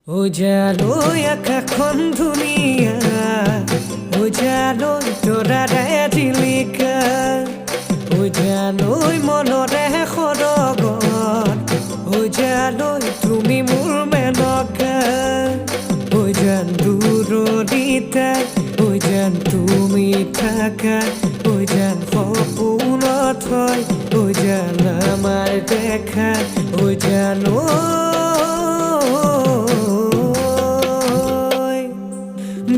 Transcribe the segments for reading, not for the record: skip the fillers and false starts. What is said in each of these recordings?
উজালৈ আকাশখন ধুনীয়া, উজালৈ তৰাৰে জিলিকা, উজালৈ মনৰে সৰগত, উজালৈ তুমি মোৰ মেনকা, উজান দূৰণিতে, উজান তুমি থাকা, উজান সপোনত হয়, উজান আমাৰ দেখা,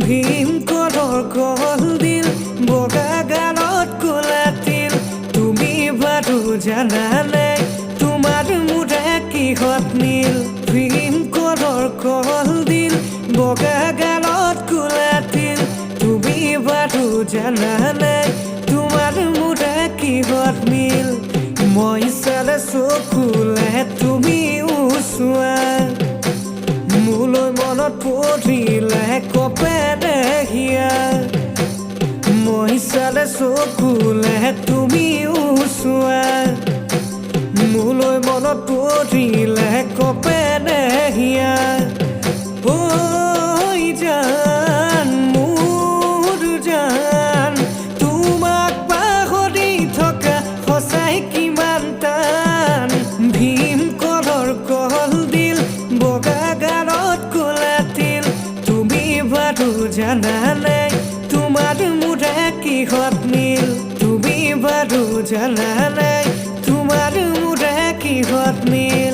ভীম কলৰ কলদিল বগা গালত ক'লা তিল তুমি বাৰু জানা নাই তোমাৰ মোৰে কিহত মিল ভীম কলৰ কলদিল বগা গালত ক'লা তিল তুমি বাৰু জানা নাই তোমাৰ মোৰে কিহত মিল মই চালে চকুলে তুমি চোৱা মোলৈ মনত পৰিলে কপেৰে হিয়া মই চালে চকুলে তুমি চোৱা মোলৈ মনত পৰিলে কপেৰে হিয়া ঐ জান মোৰ জান তোমাক পাহৰি থকা সঁচাই কিমান টান ভীম কলৰ কলদিল বগা গালত ক'লা তিল তুমি বাৰু জানা নাই তোমাৰ মোৰে কিহত মিল তুমি বাৰু জানা নাই তোমাৰ মোৰে কিহত মিল